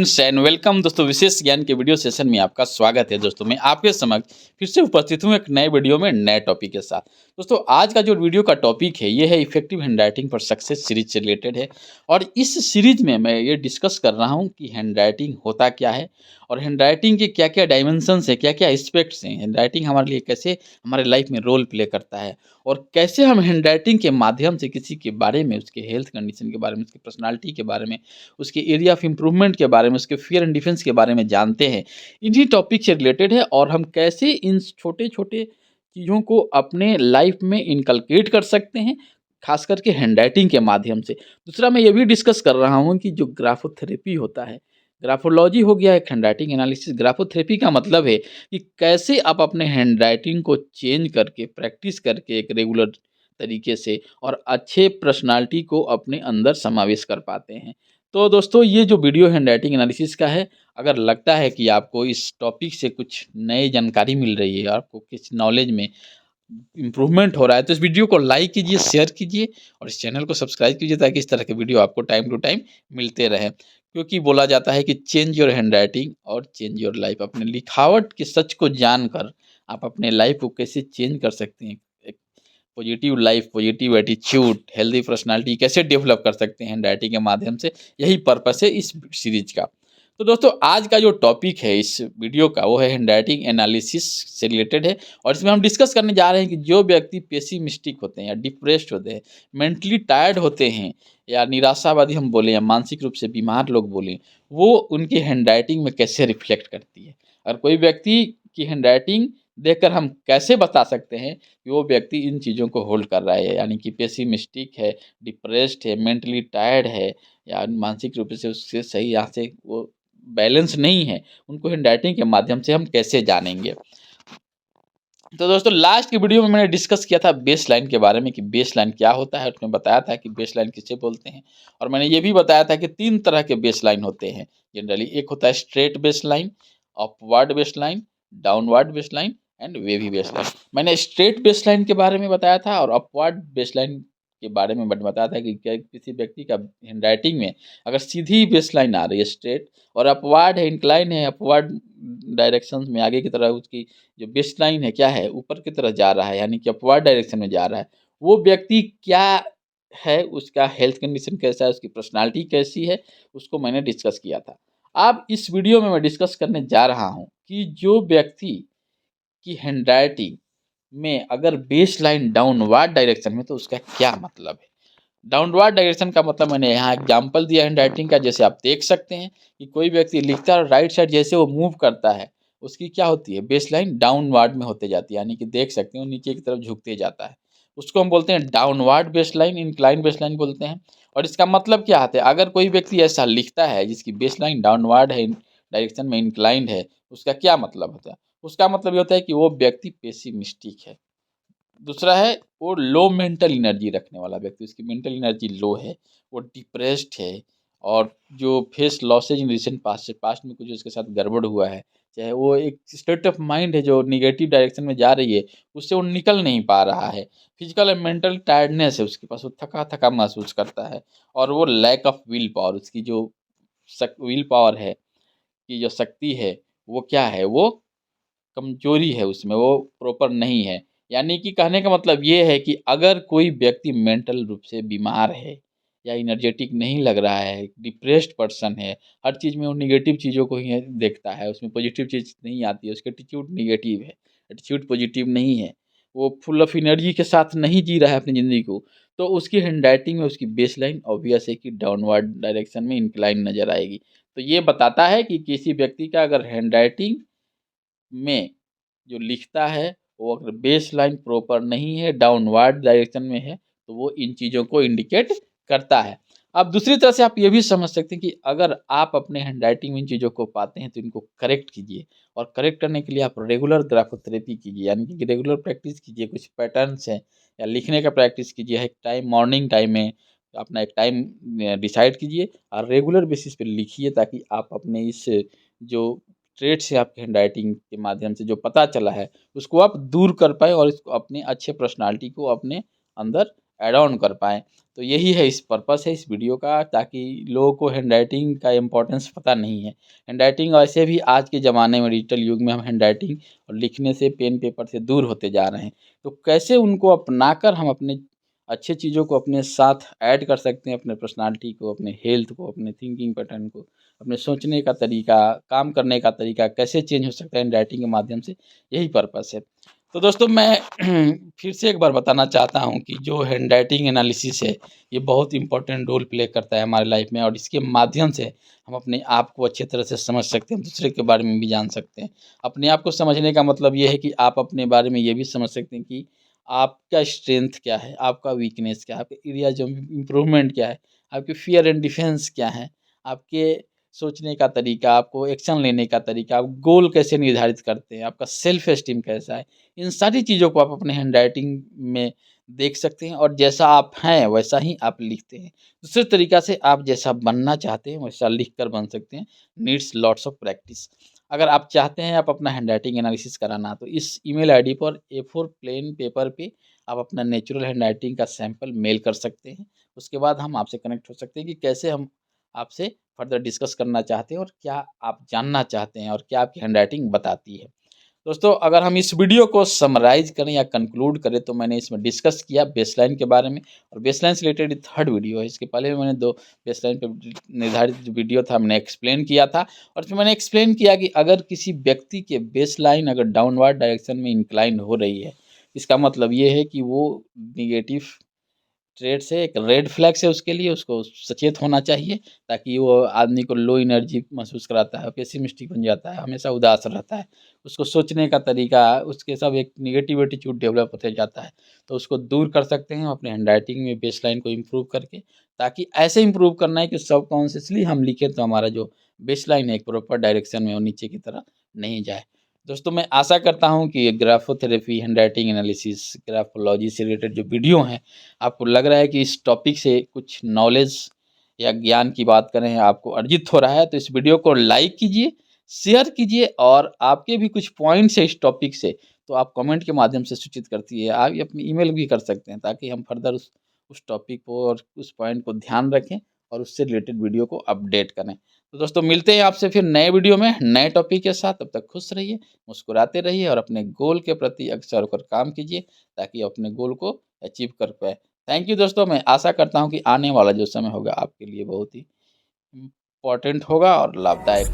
Friends and welcome दोस्तों, विशेष ज्ञान के वीडियो सेशन में आपका स्वागत है। दोस्तों मैं आपके समक्ष फिर से उपस्थित हूँ एक नए वीडियो में नए टॉपिक के साथ। दोस्तों आज का जो वीडियो का टॉपिक है ये है effective handwriting for success series से रिलेटेड है। और इस सीरीज में मैं ये डिस्कस कर रहा हूँ कि हैंडराइटिंग होता क्या है और हैंडराइटिंग के क्या क्या डायमेंशंस है, क्या क्या एस्पेक्ट्स हैं, हैंडराइटिंग हमारे लिए कैसे हमारे लाइफ में रोल प्ले करता है और कैसे हम हैंडराइटिंग के माध्यम से किसी के बारे में, उसके हेल्थ कंडीशन के बारे में, उसकी पर्सनालिटी के बारे में, उसके एरिया ऑफ इम्प्रूवमेंट के बारे में, उसके फियर एंड डिफेंस के बारे में जानते हैं। इन्हीं टॉपिक से रिलेटेड है और हम कैसे इन छोटे-छोटे चीज़ों को अपने लाइफ में इनकलकेट कर सकते हैं, खास करके हैंडराइटिंग के माध्यम से। दूसरा मैं ये भी डिस्कस कर रहा हूँ कि जो ग्राफोथेरेपी होता है, ग्राफोलॉजी हो गया एक हैंडराइटिंग एनालिसिस, ग्राफोथेरेपी का मतलब है कि कैसे आप अपने हैंडराइटिंग को चेंज करके, प्रैक्टिस करके एक रेगुलर तरीके से और अच्छे पर्सनैलिटी को अपने अंदर समावेश कर पाते हैं। तो दोस्तों ये जो वीडियो हैंडराइटिंग एनालिसिस का है, अगर लगता है कि आपको इस टॉपिक से कुछ नई जानकारी मिल रही है, आपको किस नॉलेज में इम्प्रूवमेंट हो रहा है, तो इस वीडियो को लाइक कीजिए, शेयर कीजिए और इस चैनल को सब्सक्राइब कीजिए ताकि इस तरह के वीडियो आपको टाइम टू टाइम मिलते रहें। क्योंकि बोला जाता है कि चेंज योर हैंडराइटिंग और चेंज योर लाइफ। अपने लिखावट के सच को जानकर आप अपने लाइफ को कैसे चेंज कर सकते हैं, एक positive life, positive attitude, healthy personality कैसे डेवलप कर सकते हैं हैंडराइटिंग के माध्यम से, यही पर्पस है इस सीरीज का। तो दोस्तों आज का जो टॉपिक है इस वीडियो का वो है हैंडराइटिंग एनालिसिस से रिलेटेड है। और इसमें हम डिस्कस करने जा रहे हैं कि जो व्यक्ति पेसिमिस्टिक होते हैं या डिप्रेस्ड होते हैं, मेंटली टायर्ड होते हैं या निराशावादी हम बोलें या मानसिक रूप से बीमार लोग बोलें, वो उनकी हैंडराइटिंग में कैसे रिफ्लेक्ट करती है। अगर कोई व्यक्ति की हैंडराइटिंग देखकर हम कैसे बता सकते हैं कि वो व्यक्ति इन चीज़ों को होल्ड कर रहा है, यानी कि पेसिमिस्टिक है, डिप्रेस्ड है, मेंटली टायर्ड है या मानसिक रूप से उससे सही यहाँ से वो बैलेंस नहीं है, उनको हैंडराइटिंग के माध्यम से हम कैसे जानेंगे। तो दोस्तों लास्ट की वीडियो में मैंने डिस्कस किया था बेस लाइन के बारे में कि बेस लाइन क्या होता है, उसमें बताया था कि बेस लाइन किसे बोलते हैं। और मैंने ये भी बताया था कि 3 तरह के बेस लाइन होते हैं जनरली। एक होता है straight base line, upward base line, downward base line and wavy base line. मैंने स्ट्रेट बेस लाइन के बारे में बताया था और अपवर्ड बेस लाइन के बारे में बताया था कि क्या किसी व्यक्ति का हैंडराइटिंग में अगर सीधी बेस लाइन आ रही है स्ट्रेट और अपवर्ड है, इंक्लाइन है, अपवर्ड डायरेक्शन में आगे की तरह उसकी जो बेस लाइन है क्या है, ऊपर की तरफ जा रहा है, यानी कि अपवर्ड डायरेक्शन में जा रहा है, वो व्यक्ति क्या है, उसका हेल्थ कंडीशन कैसा है, उसकी पर्सनालिटी कैसी है, उसको मैंने डिस्कस किया था। अब इस वीडियो में मैं डिस्कस करने जा रहा हूँ कि जो व्यक्ति की हैंडराइटिंग में अगर बेस लाइन डाउनवर्ड डायरेक्शन में, तो उसका क्या मतलब है। डाउनवर्ड डायरेक्शन का मतलब मैंने यहाँ एग्जाम्पल दिया हैंडराइटिंग का। जैसे आप देख सकते हैं कि कोई व्यक्ति लिखता है, राइट साइड जैसे वो मूव करता है उसकी क्या होती है, बेस लाइन डाउनवर्ड में होते जाती है, यानी कि देख सकते हो नीचे की तरफ झुकते जाता है। उसको हम बोलते हैं downward base line, incline base line बोलते हैं। और इसका मतलब क्या आता है, अगर कोई व्यक्ति ऐसा लिखता है जिसकी बेस लाइन डाउनवर्ड है, डायरेक्शन में इंक्लाइंड है, उसका क्या मतलब होता है। उसका मतलब ये होता है कि वो व्यक्ति पेसिमिस्टिक है। दूसरा है वो लो मेंटल एनर्जी रखने वाला व्यक्ति, उसकी मेंटल एनर्जी लो है, वो डिप्रेस्ड है और जो face losses in recent past में कुछ उसके साथ गड़बड़ हुआ है, चाहे वो एक स्टेट ऑफ माइंड है जो निगेटिव डायरेक्शन में जा रही है, उससे वो निकल नहीं पा रहा है। फिजिकल एंड मेंटल टायर्डनेस है उसके पास, वो थका थका महसूस करता है। और वो लैक ऑफ विल पावर, उसकी जो विल पावर है की जो शक्ति है वो क्या है, वो कमजोरी है उसमें, वो प्रॉपर नहीं है। यानी कि कहने का मतलब ये है कि अगर कोई व्यक्ति मेंटल रूप से बीमार है या एनर्जेटिक नहीं लग रहा है, डिप्रेस्ड पर्सन है, हर चीज़ में वो नेगेटिव चीज़ों को ही देखता है, उसमें पॉजिटिव चीज़ नहीं आती है, उसका एटीट्यूड नेगेटिव है, एटीट्यूड पॉजिटिव नहीं है, वो फुल ऑफ एनर्जी के साथ नहीं जी रहा है अपनी ज़िंदगी को, तो उसकी हैंडराइटिंग में उसकी बेस लाइन ऑब्वियस है कि डाउनवर्ड डायरेक्शन में इंक्लाइन नज़र आएगी। तो ये बताता है कि किसी व्यक्ति का अगर हैंडराइटिंग में जो लिखता है वो अगर बेस लाइन प्रॉपर नहीं है, डाउनवर्ड डायरेक्शन में है, तो वो इन चीज़ों को इंडिकेट करता है। अब दूसरी तरह से आप ये भी समझ सकते हैं कि अगर आप अपने हैंडराइटिंग में इन चीज़ों को पाते हैं तो इनको करेक्ट कीजिए। और करेक्ट करने के लिए आप रेगुलर ग्राफोथेरेपी कीजिए, यानी कि रेगुलर प्रैक्टिस कीजिए, कुछ पैटर्न्स हैं या लिखने का प्रैक्टिस कीजिए। एक टाइम मॉर्निंग टाइम में अपना एक टाइम डिसाइड कीजिए और रेगुलर बेसिस पे लिखिए, ताकि आप अपने इस जो ट्रेड से आपके हैंडराइटिंग के माध्यम से जो पता चला है उसको आप दूर कर पाए और इसको अपने अच्छे पर्सनालिटी को अपने अंदर ऐड ऑन कर पाएँ। तो यही है, इस पर्पस है इस वीडियो का, ताकि लोगों को हैंडराइटिंग का इम्पोर्टेंस पता नहीं है। हैंडराइटिंग वैसे भी आज के ज़माने में, डिजिटल युग में, हम हैंडराइटिंग और लिखने से, पेन पेपर से दूर होते जा रहे हैं। तो कैसे उनको अपनाकर हम अपने अच्छी चीज़ों को अपने साथ ऐड कर सकते हैं, अपने पर्सनैलिटी को, अपने हेल्थ को, अपने थिंकिंग पैटर्न को, अपने सोचने का तरीका, काम करने का तरीका कैसे चेंज हो सकता है हैंडराइटिंग के माध्यम से, यही पर्पस है। तो दोस्तों मैं फिर से एक बार बताना चाहता हूँ कि जो हैंडराइटिंग एनालिसिस है, ये बहुत इंपॉर्टेंट रोल प्ले करता है हमारी लाइफ में, और इसके माध्यम से हम अपने आप को अच्छे तरह से समझ सकते हैं, दूसरे के बारे में भी जान सकते हैं। अपने आप को समझने का मतलब ये है कि आप अपने बारे में ये भी समझ सकते हैं कि आपका स्ट्रेंथ क्या है, आपका वीकनेस क्या है, आपके एरियाज ऑफ इम्प्रूवमेंट क्या है, आपके फ़ियर एंड डिफेंस क्या हैं, आपके सोचने का तरीका, आपको एक्शन लेने का तरीका, आप गोल कैसे निर्धारित करते हैं, आपका सेल्फ एस्टीम कैसा है। इन सारी चीज़ों को आप अपने हैंडराइटिंग में देख सकते हैं, और जैसा आप हैं वैसा ही आप लिखते हैं। दूसरे तरीक़ा से, आप जैसा बनना चाहते हैं वैसा लिख कर बन सकते हैं। Needs lots of practice. अगर आप चाहते हैं आप अपना हैंडराइटिंग एनालिसिस कराना, तो इस ईमेल आईडी पर A4 प्लेन पेपर पे आप अपना नेचुरल हैंडराइटिंग का सैंपल मेल कर सकते हैं। उसके बाद हम आपसे कनेक्ट हो सकते हैं कि कैसे हम आपसे फर्दर डिस्कस करना चाहते हैं, और क्या आप जानना चाहते हैं, और क्या आपकी हैंडराइटिंग बताती है। दोस्तों अगर हम इस वीडियो को समराइज़ करें या कंक्लूड करें, तो मैंने इसमें डिस्कस किया बेसलाइन के बारे में, और बेसलाइन से रिलेटेड ये थर्ड वीडियो है। इसके पहले भी मैंने 2 बेसलाइन पे निर्धारित जो वीडियो था मैंने एक्सप्लेन किया था, और इसमें मैंने एक्सप्लेन किया कि अगर किसी व्यक्ति के बेसलाइन अगर डाउनवर्ड डायरेक्शन में इंक्लाइन हो रही है, इसका मतलब ये है कि वो नेगेटिव ट्रेड से एक रेड फ्लैग्स है उसके लिए, उसको सचेत होना चाहिए, ताकि वो आदमी को लो एनर्जी महसूस कराता है, पेसिमिस्टिक बन जाता है, हमेशा उदास रहता है, उसको सोचने का तरीका, उसके सब एक नेगेटिव एटीट्यूड डेवलप होते जाता है। तो उसको दूर कर सकते हैं अपने हैंडराइटिंग में बेसलाइन को इम्प्रूव करके, ताकि ऐसे इम्प्रूव करना है कि सबकॉन्शियसली हम लिखें तो हमारा जो बेसलाइन है एक प्रॉपर डायरेक्शन में, वो नीचे की तरह नहीं जाए। दोस्तों मैं आशा करता हूँ कि ये ग्राफोथेरेपी, हैंडराइटिंग एनालिसिस, ग्राफोलॉजी से रिलेटेड जो वीडियो हैं, आपको लग रहा है कि इस टॉपिक से कुछ नॉलेज या ज्ञान की बात करें आपको अर्जित हो रहा है, तो इस वीडियो को लाइक कीजिए, शेयर कीजिए, और आपके भी कुछ पॉइंट्स है इस टॉपिक से, तो आप कमेंट के माध्यम से सूचित करती है। आप ये अपनी ईमेल भी कर सकते हैं, ताकि हम फर्दर उस टॉपिक को और उस पॉइंट को ध्यान रखें, और उससे रिलेटेड वीडियो को अपडेट करें। तो दोस्तों मिलते हैं आपसे फिर नए वीडियो में नए टॉपिक के साथ। तब तक खुश रहिए, मुस्कुराते रहिए, और अपने गोल के प्रति अग्रसर होकर काम कीजिए, ताकि अपने गोल को अचीव कर पाए। थैंक यू दोस्तों, मैं आशा करता हूँ कि आने वाला जो समय होगा आपके लिए बहुत ही इम्पोर्टेंट होगा और लाभदायक।